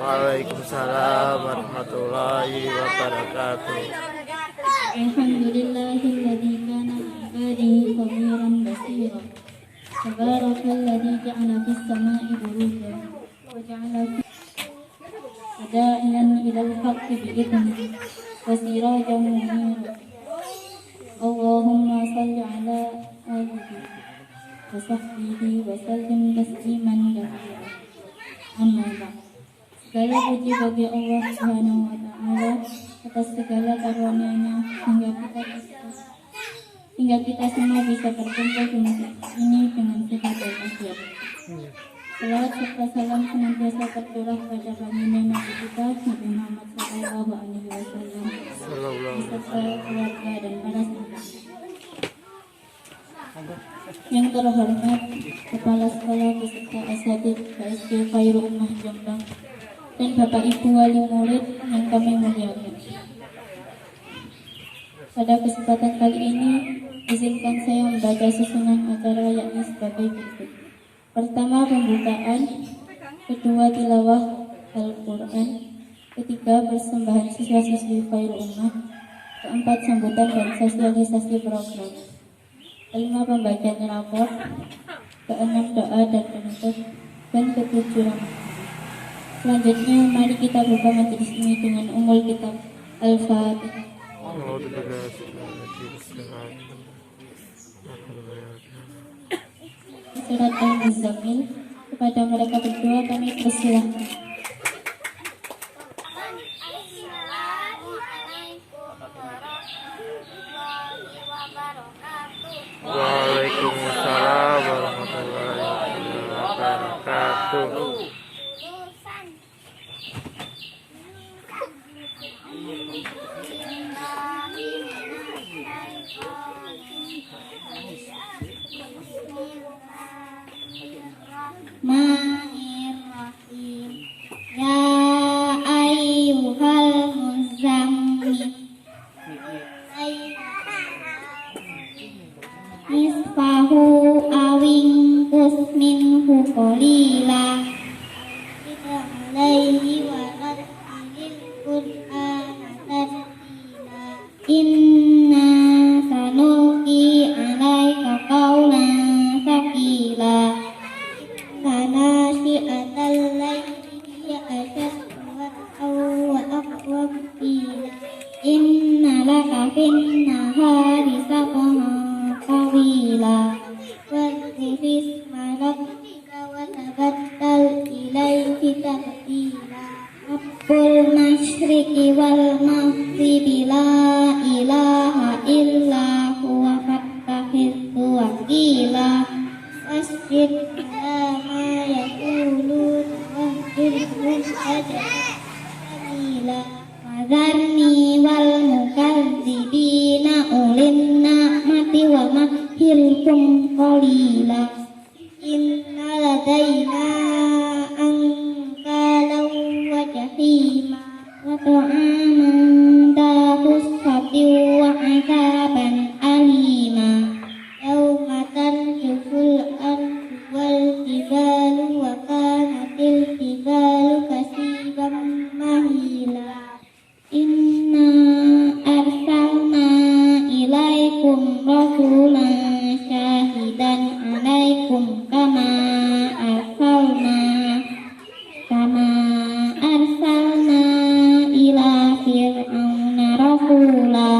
Waalaikumsalam warahmatullahi wabarakatuh. Alhamdulillahilladzi kana ibadihi khabiran basira. Tabarakalladzi ja'ala fis samai burujan wa ja'ala da'iyan ilal haqqi bi'idhnihi wa sirajan munira. Allahumma salli ala alihi wa sahbihi wa sallim tasliman katsiran. Amma ba'd. Segala puji bagi Allah Subhanahu wa taala atas segala karunia-Nya hingga kita semua bisa berkumpul di masjid ini dengan sehat dan walafiat. Salawat serta salam senantiasa tercurah pada baginda Nabi kita Nabi Muhammad sallallahu alaihi wasallam beserta keluarga dan para sahabat. Yang terhormat Kepala Sekolah beserta Asatidz KSD Khairul Ummah Jombang dan Bapak Ibu wali murid yang kami muliakan. Pada kesempatan kali ini, izinkan saya membaca susunan acara yakni sebagai berikut. Pertama, pembukaan. Kedua, tilawah Al-Quran. Ketiga, persembahan siswa-siswi Khairul Ummah. Keempat, sambutan dan sosialisasi program. Kelima, pembagian rapor. Keenam, doa dan penutup. Dan ketujuh, ramalan. Selanjutnya, mari kita buka majelis ini dengan umul kitab Al-Fatihah. Surat Al-Muzammil. Kepada mereka berdua kami persilahkan. Waalaikumsalam warahmatullahi wabarakatuh. Bismillahirrahmanirrahim. Ya ayyuhal muzammil nisfahu awin minhu qalila alaihi wa rattilil qur'ana tartila inna sanulqi alaika qawlan thaqila sanashi'atal layli ashaddu wa aqwam qila inna laka fin nahari sabhan tawila wadhkuris rabbika wa tabattal ilaihi tabtila Rabbul masyriqi wal maghribi la ilaha illa huwa fattakhidhu wakila wasjud ala ma yaqulun wahdurhum ajmila wadharni wal mukadzibina ulin na'mati wa mahhilhum qalila inna ladaina ankalau wa jahima wa ta'aman dahusati wa azaban alima yawma tarjuful ardu wal jibalu wa kanatil jibalu kasiban mahila inna arsalna ilaikum rasulan syahidan alaikum kama arsalna ila fir'auna rasula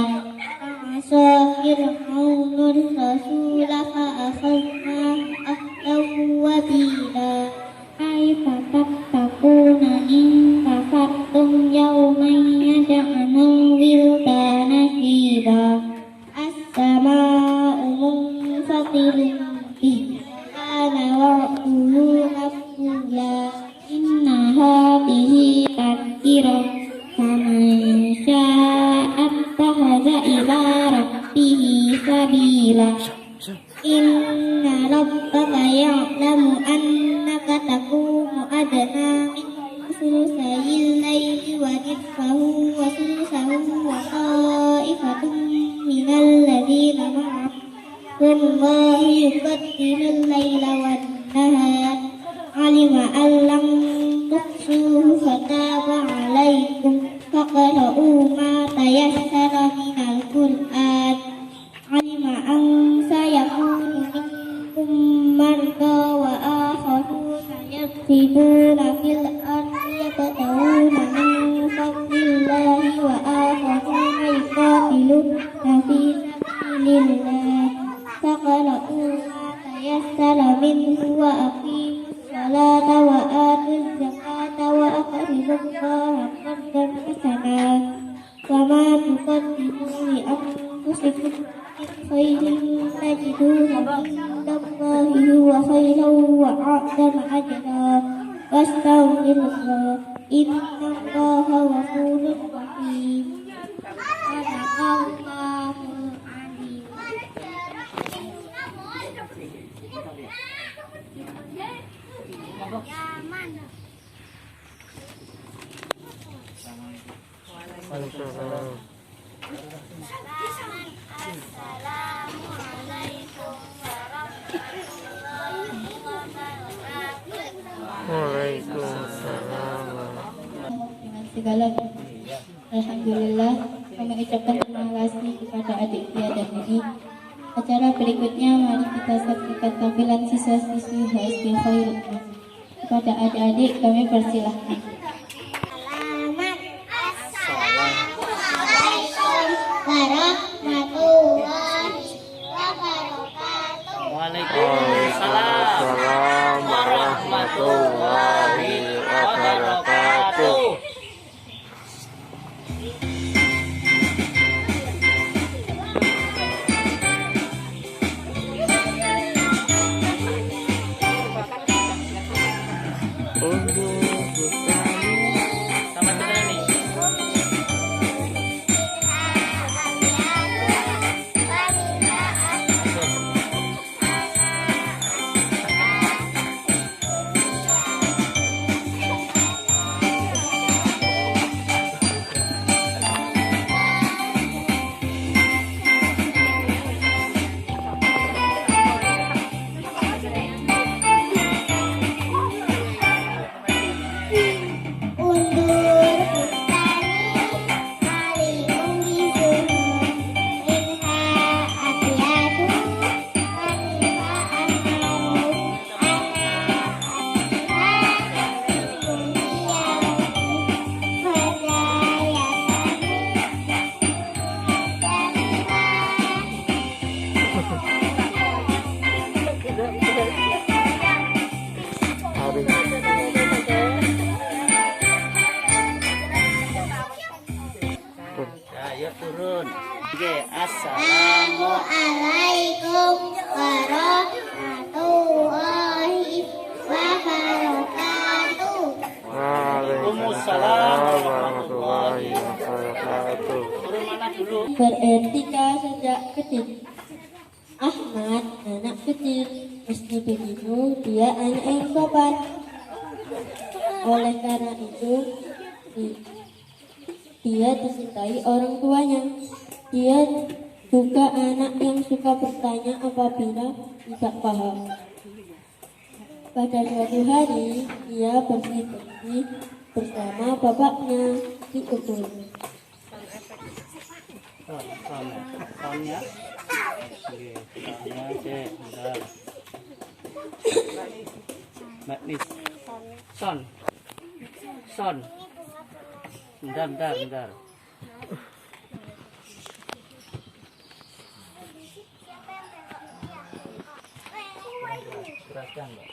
fa'asa fir'aunur rasula fa'akhadna akhdahu wabila kaifa tattakuna in kafartum yawman yaj'alul wildana shiba as-sama'u munfatirun bihi kana wa'duhu maf'ula inna hadhihi tadhkirah faman syaa'a ittakhadha ila rabbihi sabila inna rabbaka ya'lamu annaka taqumu adna min sulusayil layli wa nisfahu wa sulusahu wa ta'ifatun minal ladhina ma'ah wallahu yuqaddirul layla wan nahar alima allam tuhsuhu fata الله قرضا حسنا وما تقدموا لأنفسكم من خير تجدوه عند الله هو خيرا وأعظم أجرا واستغفر الله إن الله غفور رحيم. صدق الله العظيم. Waalaikumsalam. Dengan segala alhamdulillah kami ucapkan terima kasih kepada adik tiada ini. Acara berikutnya mari kita saksikan tampilan siswa-siswi HSD Khairul Umam. Kepada adik-adik kami persilahkan. Waalaikumsalam warahmatullahi wabarakatuh. Ayo turun. Oke, assalamualaikum warahmatullahi wabarakatuh. Waalaikumsalam warahmatullahi wabarakatuh. Turun mana dulu? Beretika sejak kecil. Ahmad anak kecil, meski begitu dia anak yang sopan. Oleh karena itu dia dicintai orang tuanya. Dia juga anak yang suka bertanya apabila tidak paham. Pada suatu hari dia pergi bersama bapaknya di kebun. Soundnya. Oke, soundnya cek, bentar. Magnis. Son. Bentar. Perhatian, Mbak.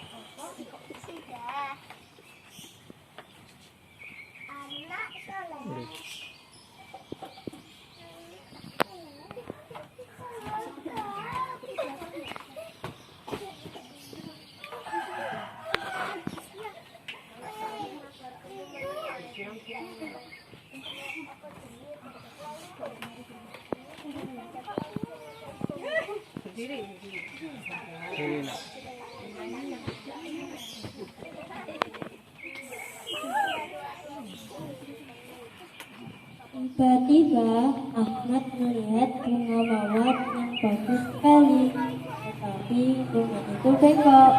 Tiba-tiba Ahmad melihat bunga mawar yang bagus sekali, tetapi bunga itu bengkok.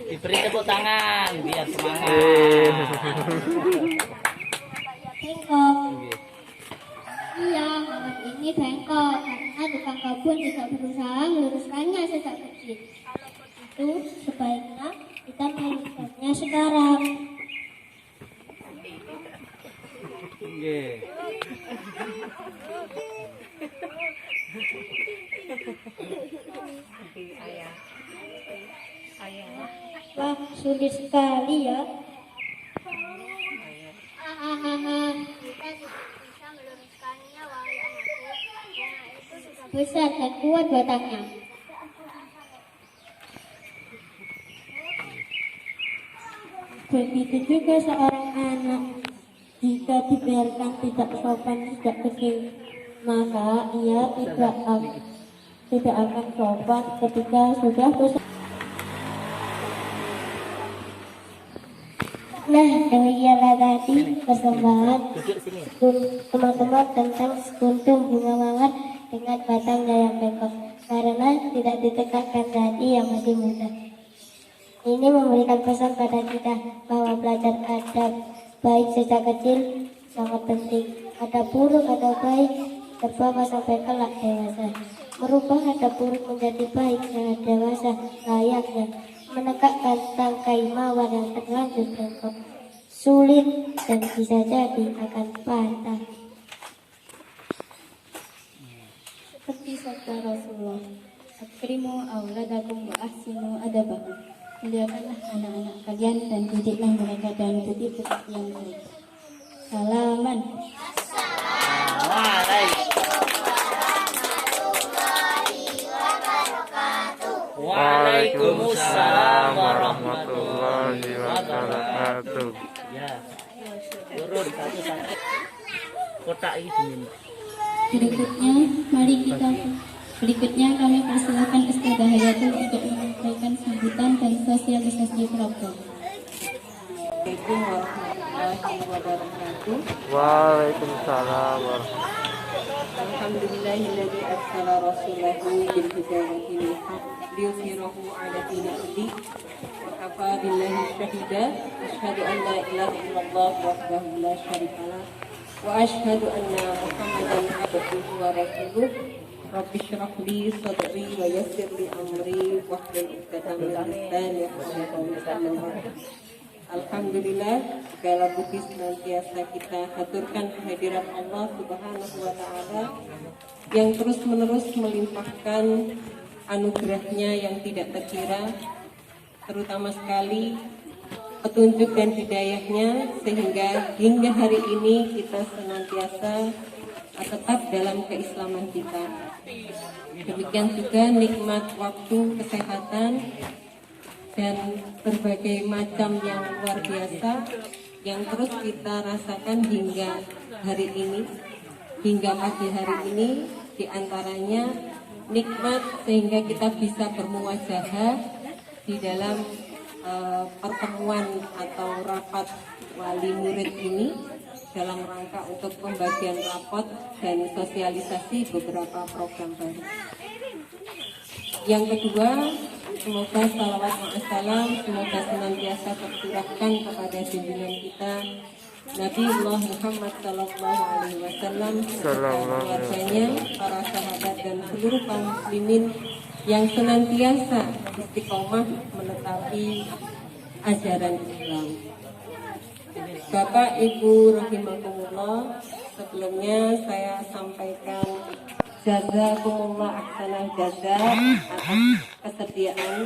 Diberi tepuk tangan biar semangat. Bengkok. Iya, mawar ini bengkok karena tukang kebun tidak berusaha meluruskannya sejak kecil. Itu sebaiknya kita meluruskannya sekarang. Nggih. Wah, sulit sekali ya. Besar dan kuat batangnya. Begitu juga seorang anak, jika dibiarkan tidak sopan sejak kecil, maka ia tidak akan sopan ketika sudah besar. Nah, demikianlah tadi persembahan teman-teman tentang sekuntum bunga mawar dengan batangnya yang bengkok, karena tidak ditegakkan tadi yang masih muda. Ini memberikan pesan pada kita bahwa belajar adab baik sejak kecil sangat penting. Ada buruk atau baik terbawa sampai kelak dewasa. Merubah adab buruk menjadi baik sangat dewasa, layaknya menegakkan tangkai mawar yang terlanjur bengkok. Sulit dan bisa jadi akan patah. Seperti sabda Rasulullah, "Akrimu auladakum wa ahsinu adabakum." Muliakanlah anak-anak kalian dan didiklah mereka dan budi pekerti yang baik. Salaman. Waalaikumsalam warahmatullahi wabarakatuh. Ya. Turun satu-satu. Kotak ini dingin. Berikutnya kami persilakan Ustazah Hayatul untuk menyampaikan sambutan dan sosialisasi program. Assalamualaikum warahmatullahi wabarakatuh. Waalaikumsalam warahmatullahi Alhamdulillahilladzi arsala rasulahu bil huda wa dinil haq liyuzhirahu 'ala dini kulli wa kafa billahi shahida. Asyhadu an la ilaha illallah wahdahu la syarikalah wa asyhadu anna Muhammadan abduhu wa rasuluh. Rabbi shrah li sadri wa yassir li amri wahlul 'uqdatam min lisani yafqahu qawli. Alhamdulillah, segala puji senantiasa kita haturkan kehadiran Allah Subhanahu wa Ta'ala yang terus-menerus melimpahkan anugerahnya yang tidak terkira, terutama sekali petunjuk dan hidayahnya, sehingga hingga hari ini kita senantiasa tetap dalam keislaman kita. Demikian juga nikmat waktu, kesehatan, dan berbagai macam yang luar biasa yang terus kita rasakan hingga hari ini, hingga pagi hari ini, diantaranya nikmat sehingga kita bisa bermuwajahah di dalam pertemuan atau rapat wali murid ini dalam rangka untuk pembagian rapot dan sosialisasi beberapa program baru. Yang kedua, semoga salawat ma'asalam semoga senantiasa tercurahkan kepada junjungan kita Nabi Allah Muhammad Sallallahu Alaihi Wasallam serta keluarganya, para sahabat dan seluruh kaum muslimin yang senantiasa istiqomah menetapi ajaran Islam. Bapak Ibu rahimakumullah, sebelumnya saya sampaikan jazakumullah ahsanal jaza atas kesediaan,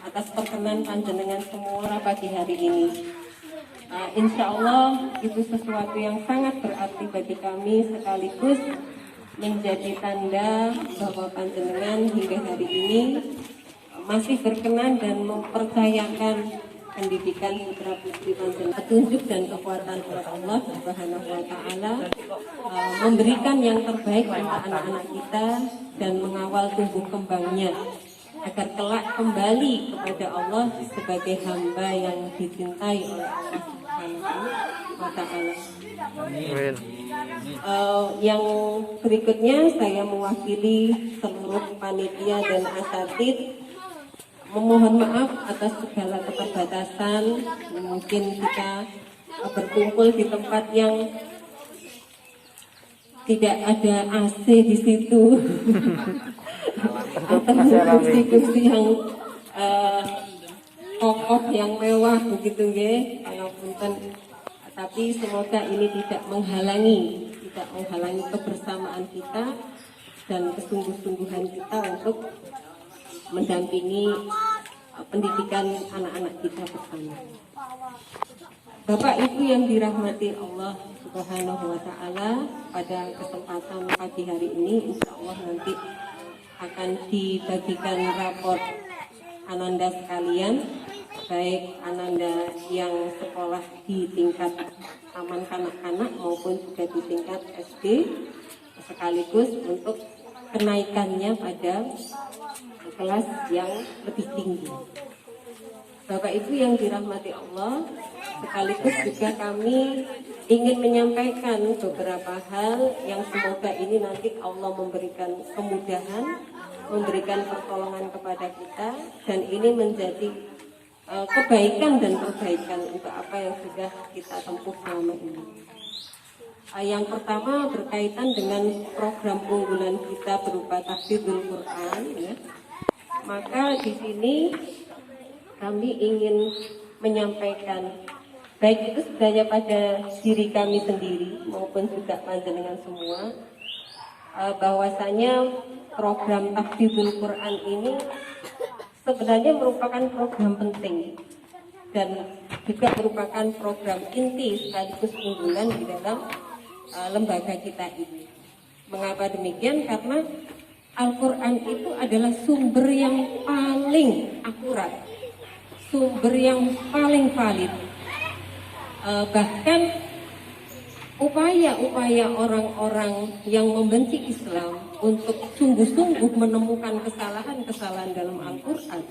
atas perkenan panjenengan semua pagi hari ini. Insya Allah itu sesuatu yang sangat berarti bagi kami, sekaligus menjadi tanda bahwa panjenengan hingga hari ini masih berkenan dan mempercayakan pendidikan putra putri panjenengan, petunjuk dan kekuatan oleh Allah Subhanahu wa Ta'ala, memberikan yang terbaik untuk anak-anak kita dan mengawal tumbuh kembangnya agar kelak kembali kepada Allah sebagai hamba yang dicintai oleh Allah Subhanahu wa Ta'ala. Yang berikutnya saya mewakili seluruh panitia dan asatid memohon maaf atas segala keterbatasan. Mungkin kita berkumpul di tempat yang tidak ada AC di situ atau kursi-kursi yang kokoh yang mewah begitu nggih. Kalau punten Tapi semoga ini tidak menghalangi kebersamaan kita dan kesungguh-sungguhan kita untuk mendampingi pendidikan anak-anak kita bersama. Bapak Ibu yang dirahmati Allah Subhanahu wa Ta'ala, pada kesempatan pagi hari ini insya Allah nanti akan dibagikan raport Ananda sekalian, baik Ananda yang sekolah di tingkat taman kanak-kanak maupun juga di tingkat SD, sekaligus untuk kenaikannya pada kelas yang lebih tinggi. Bapak Ibu yang dirahmati Allah, sekaligus juga kami ingin menyampaikan beberapa hal yang semoga ini nanti Allah memberikan kemudahan, memberikan pertolongan kepada kita, dan ini menjadi kebaikan dan perbaikan untuk apa yang sudah kita tempuh selama ini. Yang pertama berkaitan dengan program unggulan kita berupa tahfidzul Quran, ya. Maka di sini kami ingin menyampaikan baik itu sebenarnya pada diri kami sendiri maupun juga panjenengan semua, bahwasanya program tahfidzul Quran ini sebenarnya merupakan program penting dan juga merupakan program inti sekaligus unggulan di dalam lembaga kita ini. Mengapa demikian? Karena Al-Quran itu adalah sumber yang paling akurat, sumber yang paling valid. Bahkan upaya-upaya orang-orang yang membenci Islam untuk sungguh-sungguh menemukan kesalahan-kesalahan dalam Al-Quran,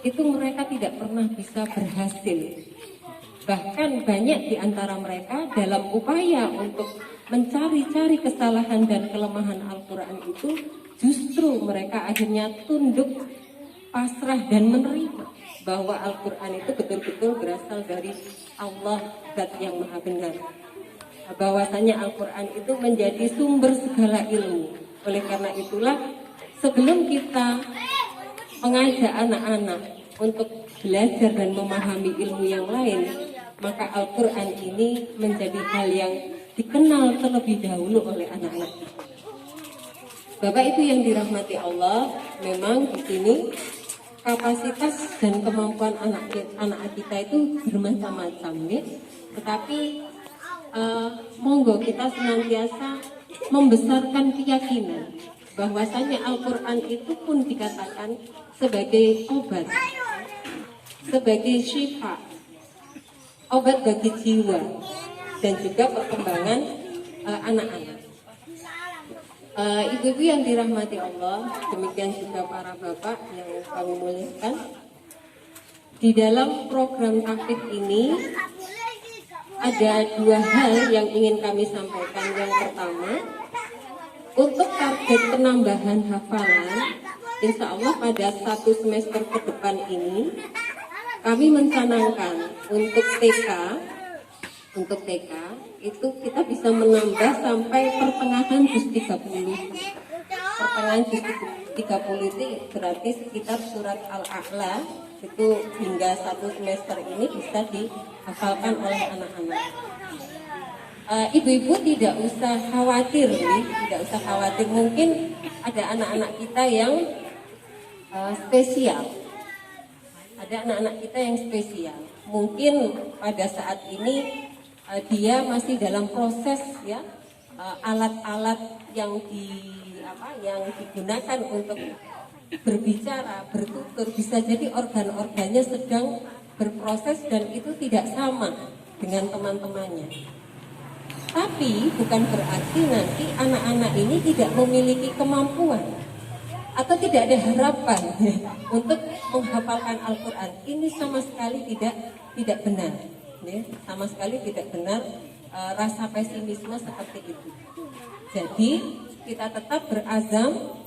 itu mereka tidak pernah bisa berhasil. Bahkan banyak di antara mereka dalam upaya untuk mencari-cari kesalahan dan kelemahan Al-Quran itu, justru mereka akhirnya tunduk, pasrah dan menerima bahwa Al-Quran itu betul-betul berasal dari Allah, Zat yang Maha Benar. Bahwasanya Al-Quran itu menjadi sumber segala ilmu. Oleh karena itulah, sebelum kita mengajak anak-anak untuk belajar dan memahami ilmu yang lain, maka Al-Quran ini menjadi hal yang dikenal terlebih dahulu oleh anak-anak. Bapak Ibu yang dirahmati Allah, memang di sini kapasitas dan kemampuan anak kita itu bermacam-macam, ya. Tetapi monggo kita senantiasa membesarkan keyakinan bahwasanya Al-Quran itu pun dikatakan sebagai obat, sebagai syifa, obat bagi jiwa dan juga perkembangan anak-anak. Ibu-ibu yang dirahmati Allah, demikian juga para bapak yang kami muliakan, di dalam program tahfidz ini ada dua hal yang ingin kami sampaikan. Yang pertama, untuk target penambahan hafalan, insya Allah pada 1 semester ke depan ini kami mencanangkan untuk TK itu kita bisa menambah sampai pertengahan juz 30. Pertengahan juz 30 itu berarti sekitar surat Al-A'la itu hingga 1 semester ini bisa dihafalkan oleh anak-anak. Ibu-ibu tidak usah khawatir, tidak usah khawatir. Mungkin ada anak-anak kita yang spesial. Ada anak-anak kita yang spesial. Mungkin pada saat ini dia masih dalam proses, ya, alat-alat yang digunakan untuk berbicara, bertutur, bisa jadi organ-organnya sedang berproses dan itu tidak sama dengan teman-temannya. Tapi bukan berarti nanti anak-anak ini tidak memiliki kemampuan atau tidak ada harapan untuk menghafalkan Al-Quran. Ini sama sekali tidak benar, ya. Sama sekali tidak benar rasa pesimisme seperti itu. Jadi kita tetap berazam,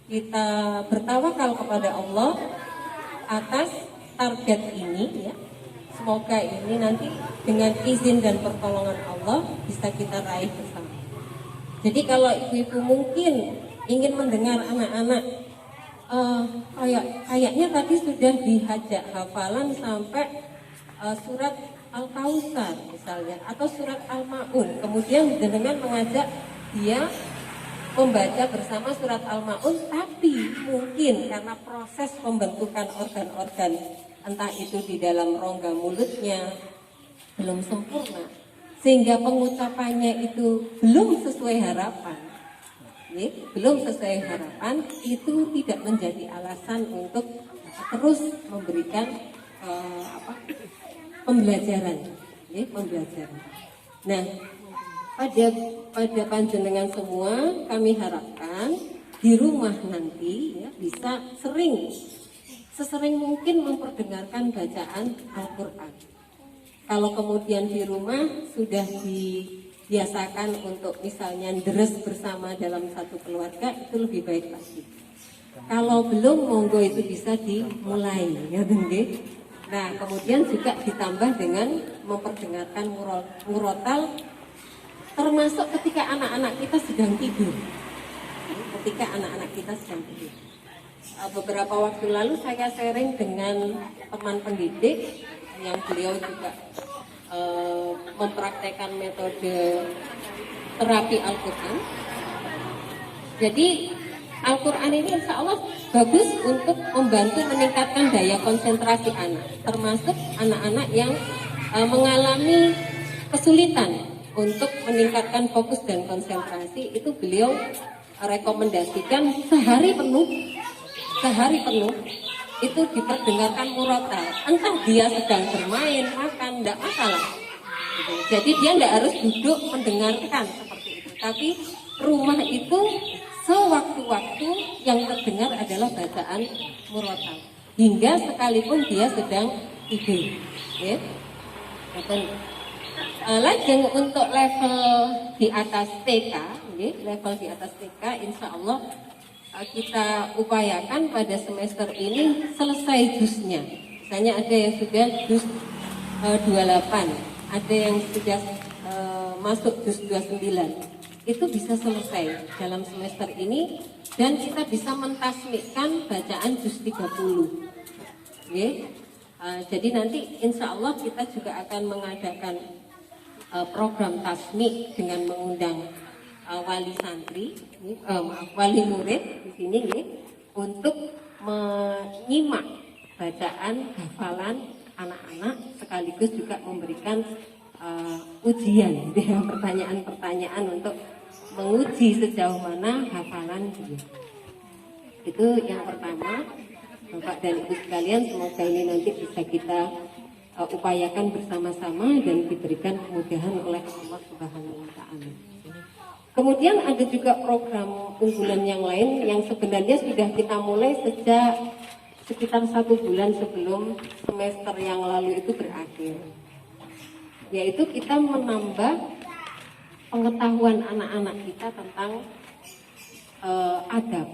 kita bertawakal kepada Allah atas target ini, ya. Semoga ini nanti dengan izin dan pertolongan Allah bisa kita raih bersama. Jadi kalau ibu-ibu mungkin ingin mendengar anak-anak kayaknya tadi sudah dihajak hafalan sampai surat Al-Kautsar misalnya atau surat Al-Maun, kemudian dengan mengajak dia membaca bersama surat Al-Maun, tapi mungkin karena proses pembentukan organ-organ entah itu di dalam rongga mulutnya belum sempurna sehingga pengucapannya itu belum sesuai harapan, ya, belum sesuai harapan, itu tidak menjadi alasan untuk terus memberikan pembelajaran, ya, pembelajaran. Nah, pada panjenengan semua kami harapkan di rumah nanti ya, bisa sesering mungkin memperdengarkan bacaan Al-Quran. Kalau kemudian di rumah sudah dibiasakan untuk misalnya deres bersama dalam satu keluarga, itu lebih baik lagi. Kalau belum, monggo itu bisa dimulai, ya Dengge. Nah, kemudian juga ditambah dengan memperdengarkan murotal, termasuk ketika anak-anak kita sedang tidur. Ketika anak-anak kita sedang tidur. Beberapa waktu lalu saya sharing dengan teman pendidik yang beliau juga mempraktekkan metode terapi Al-Quran. Jadi Al-Quran ini insya Allah bagus untuk membantu meningkatkan daya konsentrasi anak, termasuk anak-anak yang mengalami kesulitan untuk meningkatkan fokus dan konsentrasi. Itu beliau rekomendasikan sehari penuh itu diperdengarkan murotal, entah dia sedang bermain, makan, tidak masalah. Jadi dia tidak harus duduk mendengarkan seperti itu, tapi rumah itu sewaktu-waktu yang terdengar adalah bacaan murotal, hingga sekalipun dia sedang tidur. Ya. Lajeng untuk level di atas TK, ya, level di atas TK, insya Allah kita upayakan pada semester ini selesai jusnya. Misalnya ada yang sudah jus 28, ada yang sudah masuk jus 29. Itu bisa selesai dalam semester ini dan kita bisa mentasmikkan bacaan jus 30. Okay? Jadi nanti insya Allah kita juga akan mengadakan program tasmik dengan mengundang wali santri, wali murid di sini nih, untuk menyimak bacaan hafalan anak-anak sekaligus juga memberikan ujian, pertanyaan-pertanyaan untuk menguji sejauh mana hafalan dia. Itu yang pertama, Bapak dan Ibu sekalian, semoga ini nanti bisa kita upayakan bersama-sama dan diberikan kemudahan oleh Allah Subhanahu wa Ta'ala. Kemudian ada juga program unggulan yang lain yang sebenarnya sudah kita mulai sejak sekitar 1 bulan sebelum semester yang lalu itu berakhir, yaitu kita menambah pengetahuan anak-anak kita tentang adab.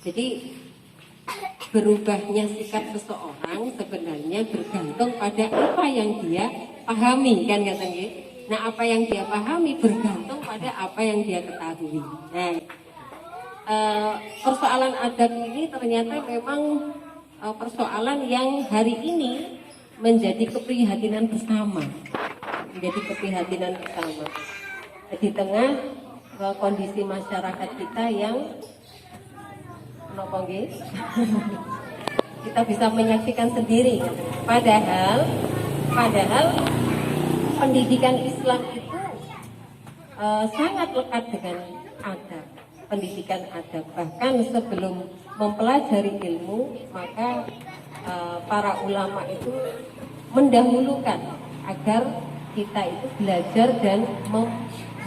Jadi berubahnya sikap seseorang sebenarnya bergantung pada apa yang dia pahami, kan katanya. Nah, apa yang dia pahami bergantung pada apa yang dia ketahui. Nah, persoalan adab ini ternyata memang persoalan yang hari ini menjadi keprihatinan bersama, di tengah kondisi masyarakat kita yang kita bisa menyaksikan sendiri. Padahal pendidikan Islam itu sangat lekat dengan adab, pendidikan adab. Bahkan sebelum mempelajari ilmu, maka para ulama itu mendahulukan agar kita itu belajar dan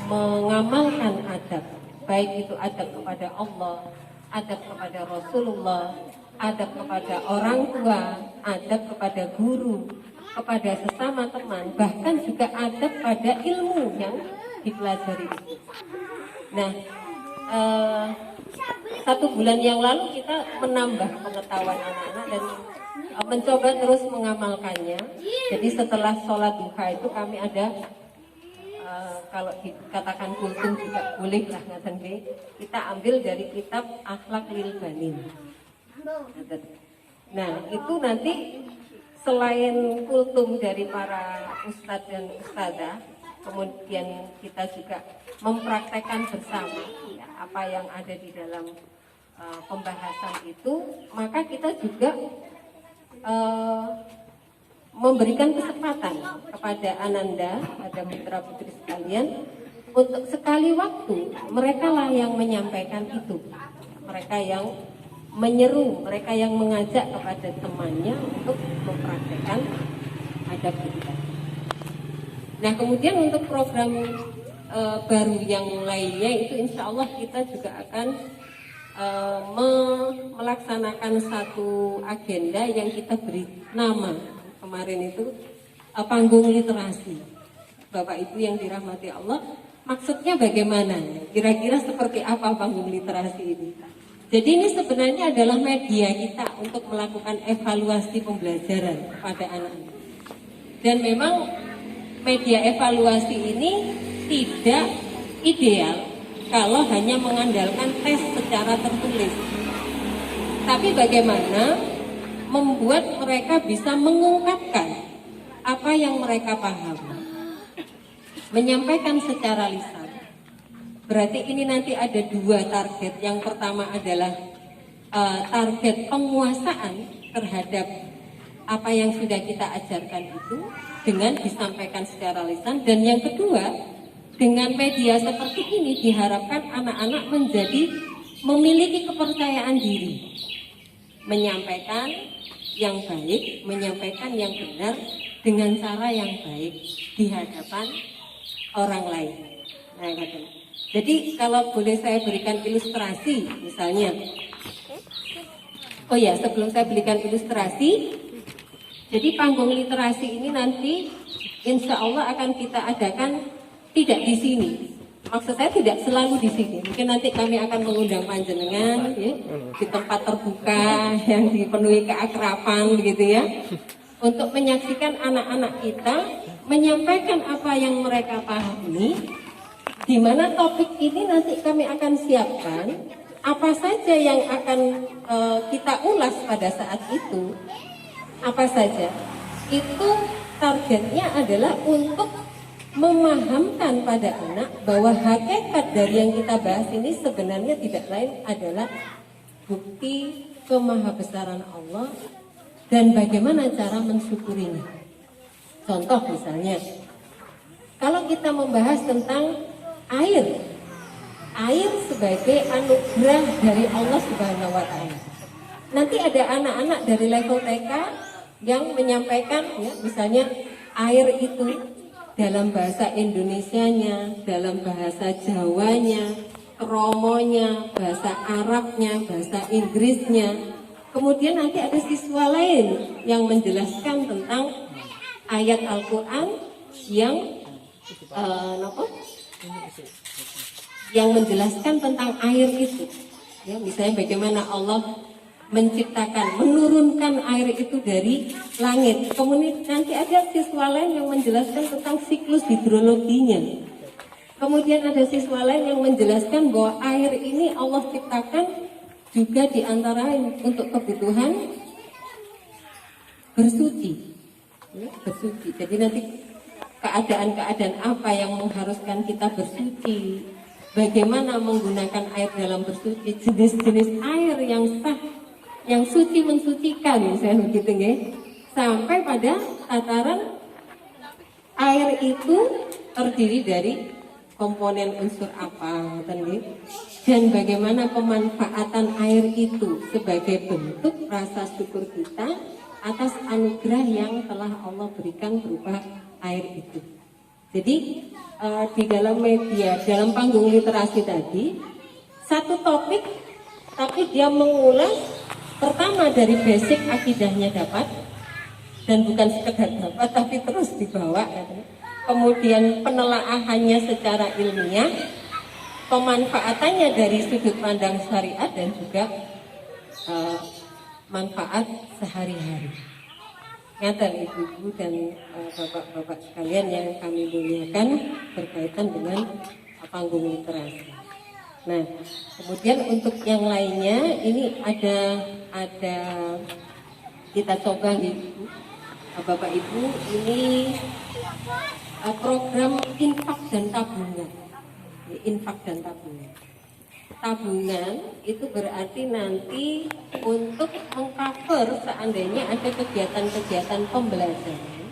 mengamalkan adab, baik itu adab kepada Allah, adab kepada Rasulullah, adab kepada orang tua, adab kepada guru, kepada sesama teman, bahkan juga adab pada ilmu yang dipelajari itu. Nah, 1 bulan yang lalu kita menambah pengetahuan anak-anak dan mencoba terus mengamalkannya. Jadi setelah sholat duha itu kami ada kalau dikatakan kultum juga boleh lah, kita ambil dari kitab Akhlak Lil Banin. Nah, itu nanti selain kultum dari para ustadz dan ustadzah, kemudian kita juga mempraktekkan bersama ya, apa yang ada di dalam pembahasan itu, maka kita juga memberikan kesempatan kepada Ananda, pada putra putri sekalian, untuk sekali waktu mereka lah yang menyampaikan itu, mereka yang menyeru, mereka yang mengajak kepada temannya untuk mempraktekkan adab kita. Nah, kemudian untuk program baru yang lainnya itu insya Allah kita juga akan melaksanakan satu agenda yang kita beri nama kemarin itu panggung literasi. Bapak Ibu yang dirahmati Allah, maksudnya bagaimana? Kira-kira seperti apa panggung literasi ini? Jadi ini sebenarnya adalah media kita untuk melakukan evaluasi pembelajaran kepada anak-anak. Dan memang media evaluasi ini tidak ideal kalau hanya mengandalkan tes secara tertulis. Tapi bagaimana membuat mereka bisa mengungkapkan apa yang mereka pahami, menyampaikan secara lisan. Berarti ini nanti ada dua target. Yang pertama adalah target penguasaan terhadap apa yang sudah kita ajarkan itu dengan disampaikan secara lisan. Dan yang kedua, dengan media seperti ini diharapkan anak-anak menjadi memiliki kepercayaan diri, menyampaikan yang baik, menyampaikan yang benar dengan cara yang baik di hadapan orang lain. Nah, jadi kalau boleh saya berikan ilustrasi, misalnya, oh ya, sebelum saya berikan ilustrasi, jadi panggung literasi ini nanti insya Allah akan kita adakan tidak di sini. Maksud saya tidak selalu di sini. Mungkin nanti kami akan mengundang panjenengan ya, di tempat terbuka yang dipenuhi keakraban gitu ya, untuk menyaksikan anak-anak kita menyampaikan apa yang mereka pahami. Di mana topik ini nanti kami akan siapkan apa saja yang akan kita ulas pada saat itu. Apa saja? Itu targetnya adalah untuk memahamkan pada anak bahwa hakikat dari yang kita bahas ini sebenarnya tidak lain adalah bukti kemahabesaran Allah dan bagaimana cara mensyukurinya. Contoh misalnya, kalau kita membahas tentang air sebagai anugerah dari Allah Subhanahu wa Ta'ala. Nanti ada anak-anak dari level TK yang menyampaikan ya, misalnya air itu dalam bahasa Indonesianya, dalam bahasa Jawanya, Kromonya, bahasa Arabnya, bahasa Inggrisnya. Kemudian nanti ada siswa lain yang menjelaskan tentang ayat Al-Quran yang yang menjelaskan tentang air itu. Ya, misalnya bagaimana Allah menciptakan, menurunkan air itu dari langit. Kemudian nanti ada siswa lain yang menjelaskan tentang siklus hidrologinya. Kemudian ada siswa lain yang menjelaskan bahwa air ini Allah ciptakan juga diantara untuk kebutuhan bersuci. Ya, bersuci. Jadi nanti keadaan-keadaan apa yang mengharuskan kita bersuci, bagaimana menggunakan air dalam bersuci, jenis-jenis air yang sah, yang suci mensucikan, misalnya begitu ya, sampai pada tataran air itu terdiri dari komponen unsur apa, dan bagaimana pemanfaatan air itu sebagai bentuk rasa syukur kita atas anugerah yang telah Allah berikan berupa air itu. Jadi di dalam media, dalam panggung literasi tadi, satu topik, tapi dia mengulas pertama dari basic akidahnya dapat, dan bukan sekedar dapat tapi terus dibawa. Kemudian penelaahannya secara ilmiah, pemanfaatannya dari sudut pandang syariat dan juga manfaat sehari-hari. Ngaten ibu-ibu dan bapak-bapak sekalian yang kami muliakan berkaitan dengan panggung literasi. Nah, kemudian untuk yang lainnya ini ada kita coba ibu Bapak Ibu, ini program infak dan tabungan. Infak dan tabungan. Tabungan itu berarti nanti untuk mengcover seandainya ada kegiatan-kegiatan pembelajaran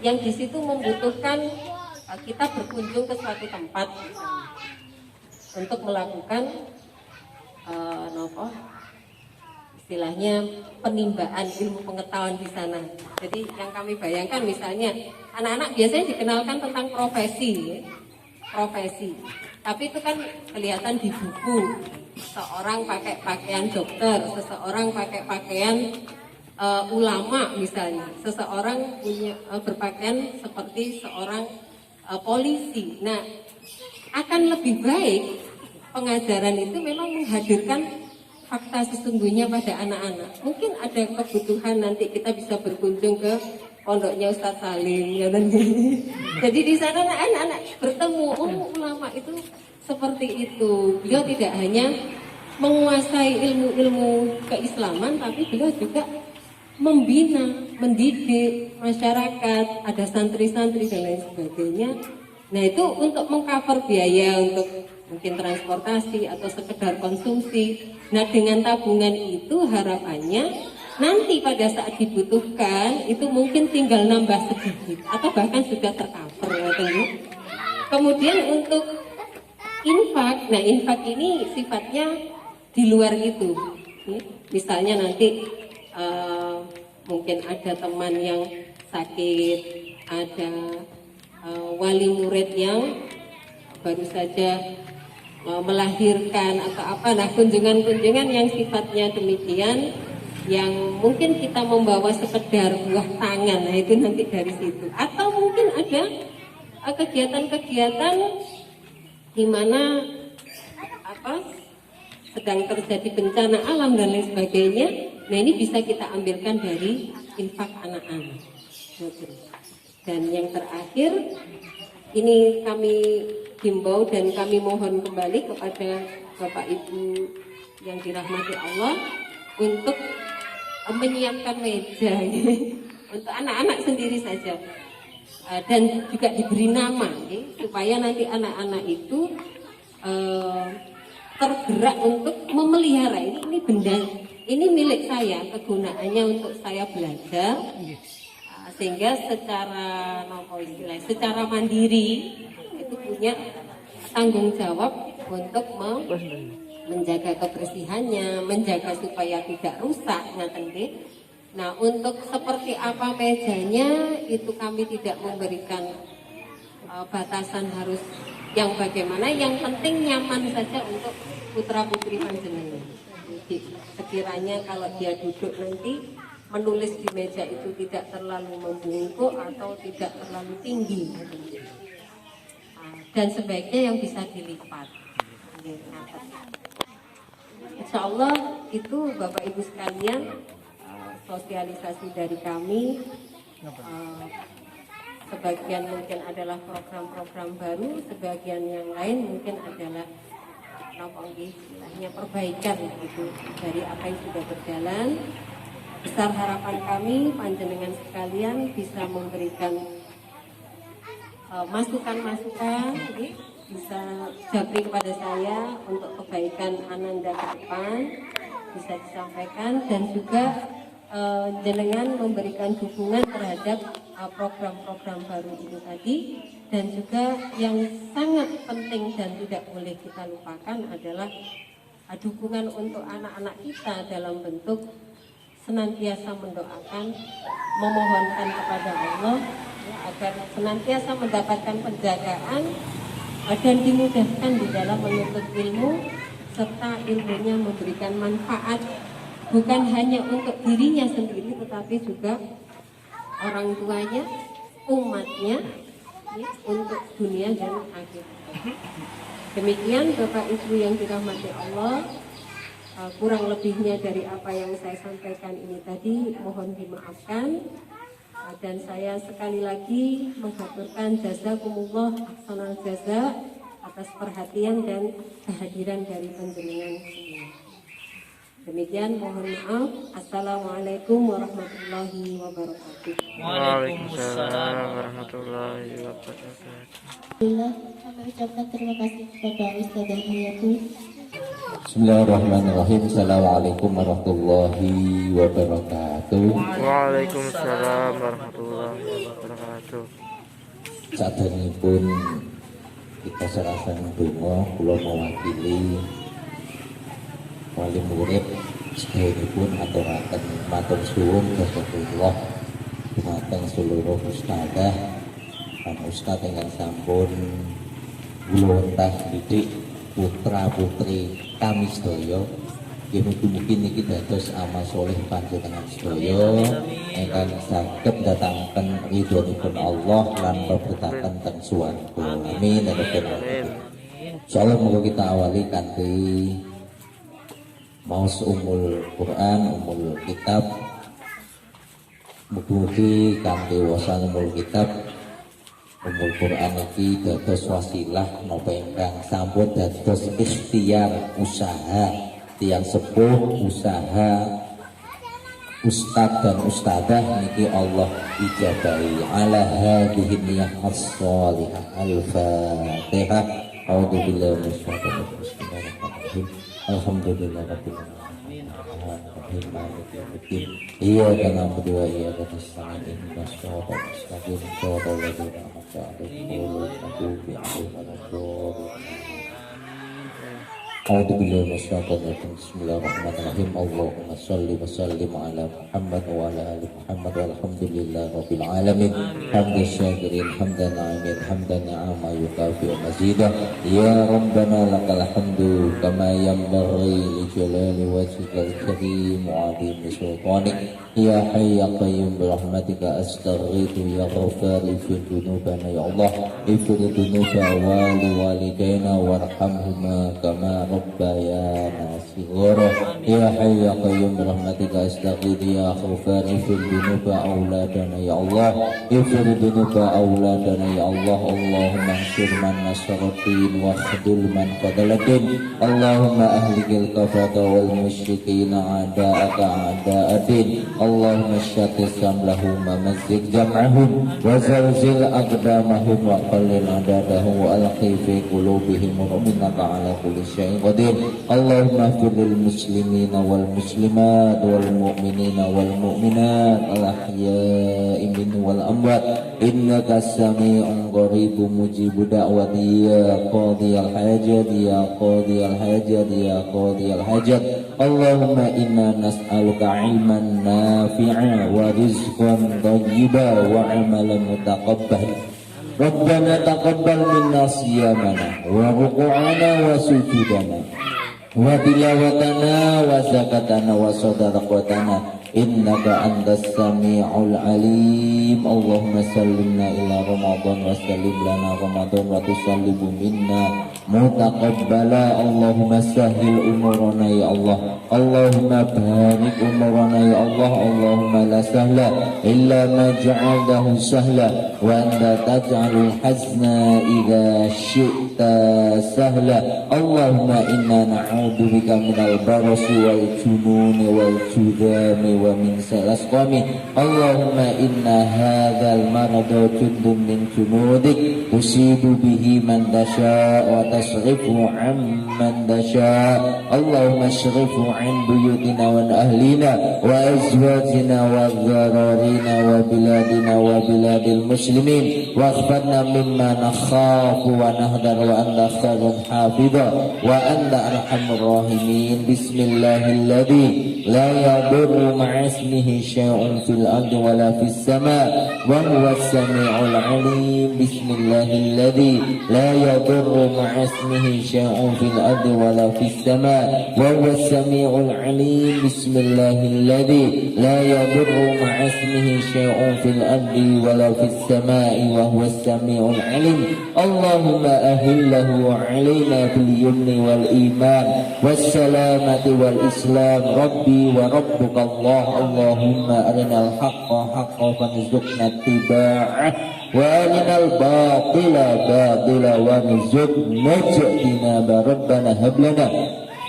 yang di situ membutuhkan kita berkunjung ke suatu tempat untuk melakukan istilahnya penimbaan ilmu pengetahuan di sana. Jadi yang kami bayangkan misalnya anak-anak biasanya dikenalkan tentang profesi. Tapi itu kan kelihatan di buku. Seorang pakai pakaian dokter, seseorang pakai pakaian ulama misalnya, seseorang punya berpakaian seperti seorang polisi. Nah, akan lebih baik pengajaran itu memang menghadirkan fakta sesungguhnya pada anak-anak. Mungkin ada kebutuhan nanti kita bisa berkunjung ke pondoknya Ustadz Salim, ya kan? Jadi di sana anak-anak bertemu, ulama itu seperti itu. Beliau tidak hanya menguasai ilmu-ilmu keislaman, tapi beliau juga membina, mendidik masyarakat, ada santri-santri dan lain sebagainya. Nah itu untuk mengcover biaya untuk mungkin transportasi atau sekedar konsumsi. Nah dengan tabungan itu harapannya nanti pada saat dibutuhkan itu mungkin tinggal nambah sedikit atau bahkan sudah tercover. Kemudian untuk infak, nah infak ini sifatnya di luar itu. Misalnya nanti mungkin ada teman yang sakit, ada wali murid yang baru saja melahirkan atau apa, nah kunjungan-kunjungan yang sifatnya demikian, yang mungkin kita membawa sekedar buah tangan, nah itu nanti dari situ. Atau mungkin ada kegiatan-kegiatan di mana sedang terjadi bencana alam dan lain sebagainya, nah ini bisa kita ambilkan dari infak anak-anak. Dan yang terakhir, ini kami himbau dan kami mohon kembali kepada Bapak Ibu yang dirahmati Allah untuk menyiapkan meja untuk anak-anak sendiri saja dan juga diberi nama supaya nanti anak-anak itu tergerak untuk memelihara ini benda, ini milik saya, kegunaannya untuk saya belajar, sehingga secara mandiri itu punya tanggung jawab untuk menjaga kebersihannya, menjaga supaya tidak rusak. Nah, untuk seperti apa mejanya itu kami tidak memberikan batasan harus yang bagaimana, yang penting nyaman saja untuk putra putri panjenengan. Sekiranya kalau dia duduk nanti menulis di meja itu tidak terlalu membungkuk atau tidak terlalu tinggi, dan sebaiknya yang bisa dilipat. Insya Allah itu Bapak Ibu sekalian sosialisasi dari kami. Sebagian mungkin adalah program-program baru, sebagian yang lain mungkin adalah istilahnya perbaikan gitu dari apa yang sudah berjalan. Besar harapan kami panjenengan sekalian bisa memberikan masukan-masukan, bisa japri kepada saya untuk kebaikan Ananda ke depan, bisa disampaikan, dan juga jenengan memberikan dukungan terhadap program-program baru itu tadi. Dan juga yang sangat penting dan tidak boleh kita lupakan adalah dukungan untuk anak-anak kita dalam bentuk senantiasa mendoakan, memohonkan kepada Allah agar senantiasa mendapatkan penjagaan dan dimudahkan di dalam menuntut ilmu, serta ilmunya memberikan manfaat bukan hanya untuk dirinya sendiri tetapi juga orang tuanya, umatnya, untuk dunia dan akhirat. Demikian Bapak Ibu yang dirahmati Allah, kurang lebihnya dari apa yang saya sampaikan ini tadi mohon dimaafkan, dan saya sekali lagi menghaturkan jazakumullah ahsanal jaza atas perhatian dan kehadiran dari panjenengan semua. Demikian, mohon maaf. Assalamualaikum warahmatullahi wabarakatuh. Waalaikumsalam warahmatullahi wabarakatuh. Alhamdulillah, kami ucapkan terima kasih kepada Ustazah Hayatul. Bismillahirrahmanirrahim. Assalamualaikum warahmatullahi wabarakatuh. Waalaikumsalam warahmatullahi wabarakatuh. Sadanipun kita serahkan donga, kula mewakili wali murid sedheripun aturaken matur suwun jazakallah dumateng seluruh ustadzah lan ustadz ingkang sampun kula wentah didik putra putri kami sedaya. Nggih mugi-mugi niki dados amal saleh panjenengan sedaya ingkang saged datangken ridhonipun Allah lan pebetaken teng swarga. Amin ya rabbal alamin. Insyaallah moga kita awali kanthi maos umul Quran, umul kitab. Mugi-mugi kanthi wasan umul kitab, umul Quran iki dados wasilah napa ingkang sampun dados ikhtiar usaha tiyang sepuh, usaha ustadz dan ustadzah niki Allah ijabahi ala hadhihi niyah as-salihah. Al-Fatihah. A'udzu billahi minasyaitonir rajim. Alhamdulillahirabbil alamin. Maliki yaumiddin. Iyyaka na'budu wa iyyaka nasta'in. Ihdinas siratal mustaqim. Siratal ladzina an'amta 'alaihim ghairil maghdubi 'alaihim waladdallin. A'udzu billahi minasyaitonir rajim. Bismillahirrahmanirrahim. Allahumma shalli wa sallim ala Muhammad wa ala ali Muhammad walhamdulillahi rabbil alamin. Hamdan syakirin, hamdan na'imin, hamdan ni'ama yukafi'u mazidah. Ya Rabbana lakal hamdu kama yanbaghi li jalali wajhikal karim wa 'azimi sultanik. Ya Hayy ya Qayyum bi rahmatika astaghithu ya Ghaffar ighfir dzunubana ya Allah. Ighfir dzunuba walidayna warhamhuma kama rabbayana shighara. Ya Hayy ya Qayyum bi rahmatika astaghithu ya Ghaffar ighfir dzunuba auladana ya Allah. Ighfir dzunuba auladana ya Allah. Allahumma ansur man nasaratin wa khudul man qadaladin. Allahumma ahlikil kafata wal musyrikin a'da'aka a'da'adin. Allahumma syatis samlahum wa mazzik jam'ahum wa zalzil aqdamahum wa qallil adadahum wa alqi fi qulubihim innaka ala kulli syai'in qadir. Allahumma ighfir lil muslimina wal muslimat wal mu'minina wal mu'minat al ahya'i minhum wal amwat innaka sami'un qaribun mujibud da'wati ya qadiyal hajat ya qadiyal hajat ya qadiyal hajat. Allahumma inna nas'aluka ilman nafi'a wa rizqan thayyiban wa amalan mutaqabbal. Rabbana taqabbal minna siyamana wa ruku'ana wa sujudana wa tilawatana wa zakatana wa sadaqatana innaka antas sami'ul alim. Allahumma sallimna ila Ramadan wa sallim lana Ramadan wa tusallimu minna mutaqabbala. Allahumma sahil umurana ya Allah. Allahumma barik umurana ya Allah. Allahumma la sahla illa ma ja'altahu sahla wa anta taj'alul hazna idza syi'ta sahla. Allahumma inna na'udzubika minal barasi wal jununi wal judami wa min salasqami. Allahumma inna hadzal marada jundun min junudik tusibu bihi man tasha wa tasrifu amman tasha. Allahumma asrifu an buyutina wa ahlina wa azwajina wa dhararina wa biladina wa biladil muslimin wa akhfadna mimma nakhafu wa nahdar wa anta khairun hafidha wa anta arhamur rahimin. Bismillahilladzi la yadurru ma'asmihi syai'un fil ardi wa la fis sama' wa huwas sami'ul 'alim. Bismillahilladzi la yadurru ma'asmihi syai'un fil ardi wa la fis sama' wa huwas sami'ul 'alim. Bismillahilladzi la yadurru ma'asmihi syai'un fil ardi wa la fis sama'i wa huwas sami'ul 'alim. Allahumma ahillahu 'alaina bil yumni wal iman was salamati wal islam. Rabbi wa rabbuka Allah. Allahumma arinal haqqa haqqan warzuqna ittiba'ah wa arinal batila batila warzuqna ijtinaba. Rabbana hab lana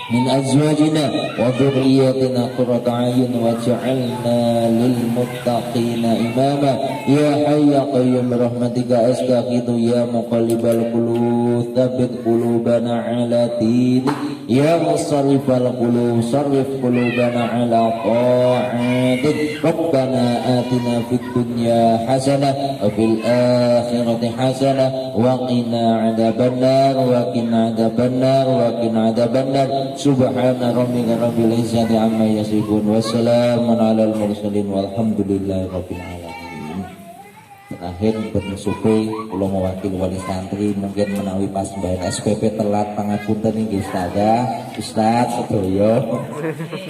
من أزواجنا وذرياتنا قرة أعين واجعلنا للمتقين إماما يا حي يا قيوم برحمتك أستغيث يا مقلب القلوب ثبت قلوبنا على دينك يا مصرف القلوب صرف قلوبنا على طاعتك ربنا آتنا في الدنيا حسنة وفي الآخرة حسنة وقنا عذاب النار وقنا عذاب النار وقنا عذاب النار سبحان ربك رب العزة عما يصفون وسلام على المرسلين والحمد لله رب العالمين. Terakhir bersupi kula mewakili wali santri mungkin menawi pas bayar SPP telat pangapunten nggih Ustaz sedaya.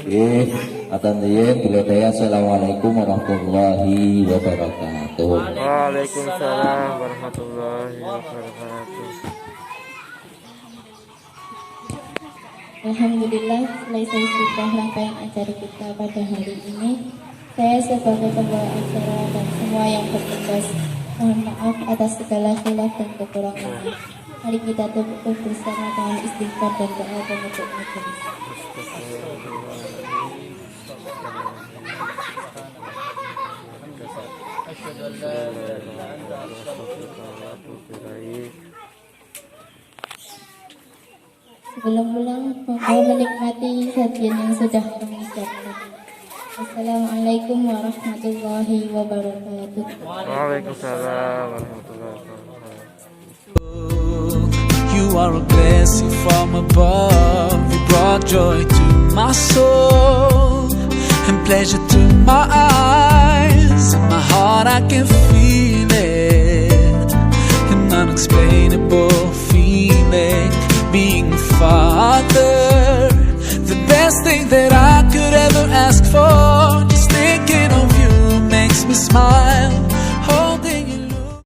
Nggih, atur nuwun bila daya. Assalamualaikum warahmatullahi wabarakatuh. Waalaikumsalam warahmatullahi wabarakatuh. Alhamdulillah, selesai sudah rangkaian acara kita pada hari ini. Saya sebagai pembawa acara dan semua yang bertugas, mohon maaf atas segala khilaf dan kekurangannya. Mari kita tutup bersama dengan istighfar dan doa penutup majelis. Sebelum pulang, mohon menikmati sajian yang sudah kami siapkan. Assalamualaikum warahmatullahi wabarakatuh. Waalaikumsalam warahmatullahi wabarakatuh. You are a blessing from above. You brought joy to my soul and pleasure to my eyes. In my heart I can feel it, an unexplainable feeling.